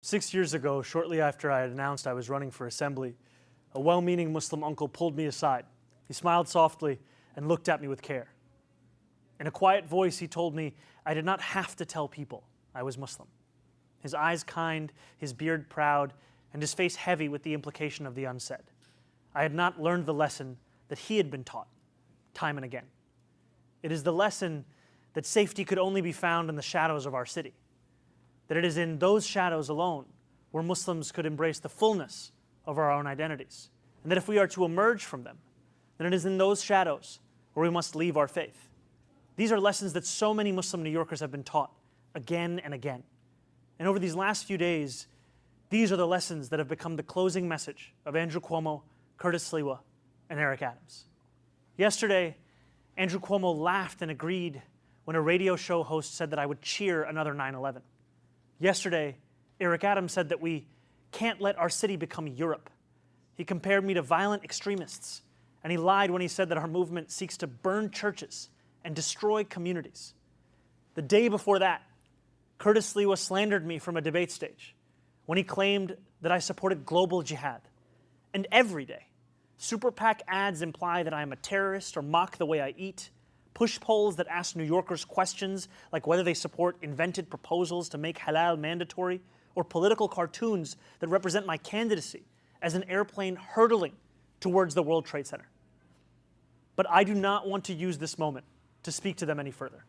6 years ago, shortly after I had announced I was running for assembly, a well-meaning Muslim uncle pulled me aside. He smiled softly and looked at me with care. In a quiet voice, he told me I did not have to tell people I was Muslim. His eyes kind, his beard proud, and his face heavy with the implication of the unsaid. I had not learned the lesson that he had been taught, time and again. It is the lesson that safety could only be found in the shadows of our city, that it is in those shadows alone where Muslims could embrace the fullness of our own identities, and that if we are to emerge from them, then it is in those shadows where we must leave our faith. These are lessons that so many Muslim New Yorkers have been taught again and again. And over these last few days, these are the lessons that have become the closing message of Andrew Cuomo, Curtis Sliwa, and Eric Adams. Yesterday, Andrew Cuomo laughed and agreed when a radio show host said that I would cheer another 9/11. Yesterday, Eric Adams said that we can't let our city become Europe. He compared me to violent extremists, and he lied when he said that our movement seeks to burn churches and destroy communities. The day before that, Curtis Sliwa slandered me from a debate stage when he claimed that I supported global jihad. And every day, Super PAC ads imply that I am a terrorist or mock the way I eat, push polls that ask New Yorkers questions like whether they support invented proposals to make halal mandatory, or political cartoons that represent my candidacy as an airplane hurtling towards the World Trade Center. But I do not want to use this moment to speak to them any further.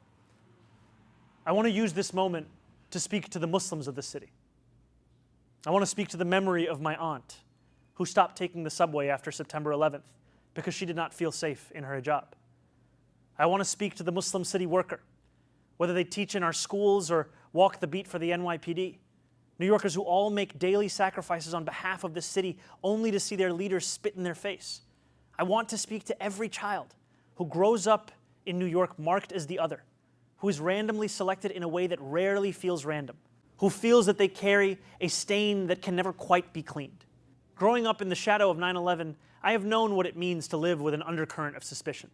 I want to use this moment to speak to the Muslims of the city. I want to speak to the memory of my aunt, who stopped taking the subway after September 11th because she did not feel safe in her hijab. I want to speak to the Muslim city worker, whether they teach in our schools or walk the beat for the NYPD. New Yorkers who all make daily sacrifices on behalf of this city only to see their leaders spit in their face. I want to speak to every child who grows up in New York marked as the other, who is randomly selected in a way that rarely feels random, who feels that they carry a stain that can never quite be cleaned. Growing up in the shadow of 9/11, I have known what it means to live with an undercurrent of suspicion.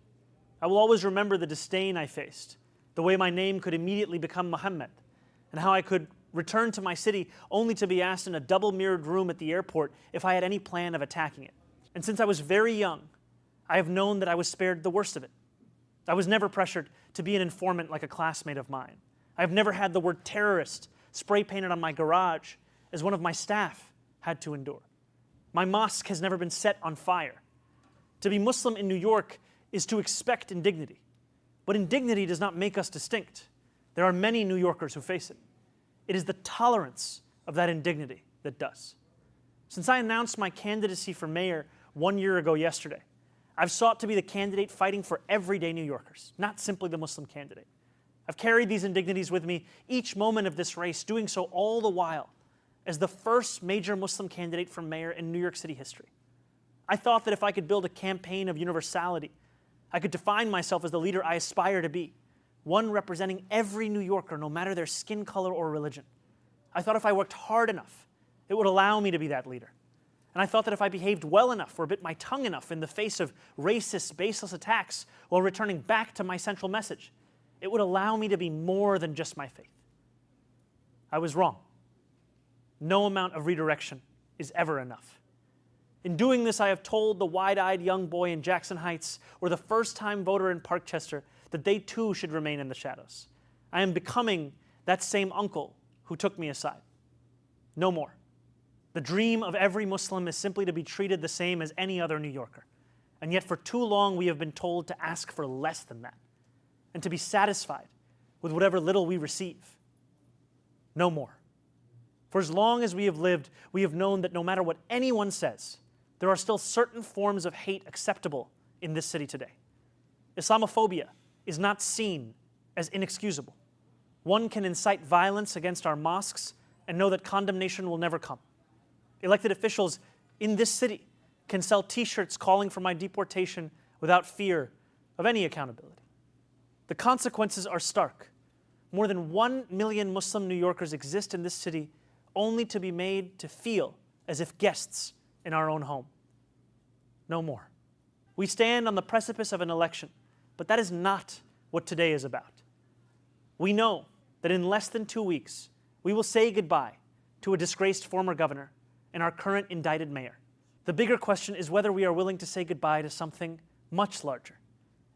I will always remember the disdain I faced, the way my name could immediately become Muhammad, and how I could return to my city only to be asked in a double-mirrored room at the airport if I had any plan of attacking it. And since I was very young, I have known that I was spared the worst of it. I was never pressured to be an informant like a classmate of mine. I have never had the word terrorist spray painted on my garage as one of my staff had to endure. My mosque has never been set on fire. To be Muslim in New York is to expect indignity. But indignity does not make us distinct. There are many New Yorkers who face it. It is the tolerance of that indignity that does. Since I announced my candidacy for mayor 1 year ago yesterday, I've sought to be the candidate fighting for everyday New Yorkers, not simply the Muslim candidate. I've carried these indignities with me each moment of this race, doing so all the while as the first major Muslim candidate for mayor in New York City history. I thought that if I could build a campaign of universality, I could define myself as the leader I aspire to be, one representing every New Yorker, no matter their skin color or religion. I thought if I worked hard enough, it would allow me to be that leader. And I thought that if I behaved well enough or bit my tongue enough in the face of racist, baseless attacks while returning back to my central message, it would allow me to be more than just my faith. I was wrong. No amount of redirection is ever enough. In doing this, I have told the wide-eyed young boy in Jackson Heights or the first-time voter in Parkchester that they too should remain in the shadows. I am becoming that same uncle who took me aside. No more. The dream of every Muslim is simply to be treated the same as any other New Yorker. And yet for too long we have been told to ask for less than that and to be satisfied with whatever little we receive. No more. For as long as we have lived, we have known that no matter what anyone says, there are still certain forms of hate acceptable in this city today. Islamophobia is not seen as inexcusable. One can incite violence against our mosques and know that condemnation will never come. Elected officials in this city can sell T-shirts calling for my deportation without fear of any accountability. The consequences are stark. More than 1 million Muslim New Yorkers exist in this city only to be made to feel as if guests in our own home. No more. We stand on the precipice of an election, but that is not what today is about. We know that in less than 2 weeks, we will say goodbye to a disgraced former governor and our current indicted mayor. The bigger question is whether we are willing to say goodbye to something much larger.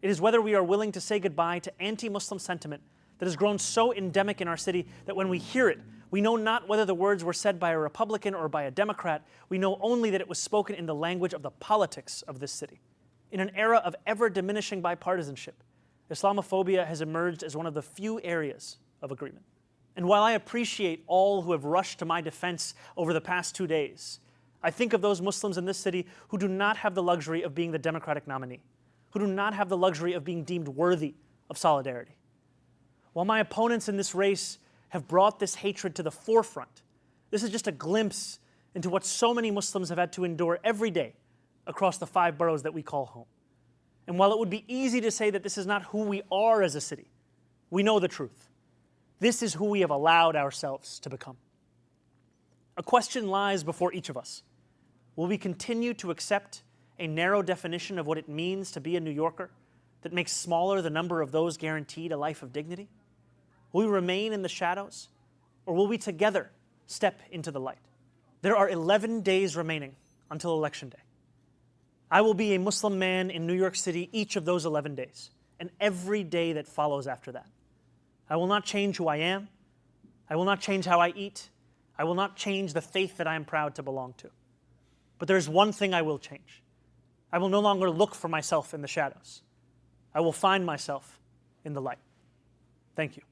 It is whether we are willing to say goodbye to anti-Muslim sentiment that has grown so endemic in our city that when we hear it, we know not whether the words were said by a Republican or by a Democrat. We know only that it was spoken in the language of the politics of this city. In an era of ever-diminishing bipartisanship, Islamophobia has emerged as one of the few areas of agreement. And while I appreciate all who have rushed to my defense over the past 2 days, I think of those Muslims in this city who do not have the luxury of being the Democratic nominee, who do not have the luxury of being deemed worthy of solidarity. While my opponents in this race have brought this hatred to the forefront, this is just a glimpse into what so many Muslims have had to endure every day across the 5 boroughs that we call home. And while it would be easy to say that this is not who we are as a city, we know the truth. This is who we have allowed ourselves to become. A question lies before each of us. Will we continue to accept a narrow definition of what it means to be a New Yorker that makes smaller the number of those guaranteed a life of dignity? Will we remain in the shadows, or will we together step into the light? There are 11 days remaining until Election Day. I will be a Muslim man in New York City each of those 11 days, and every day that follows after that. I will not change who I am. I will not change how I eat. I will not change the faith that I am proud to belong to. But there's one thing I will change. I will no longer look for myself in the shadows. I will find myself in the light. Thank you.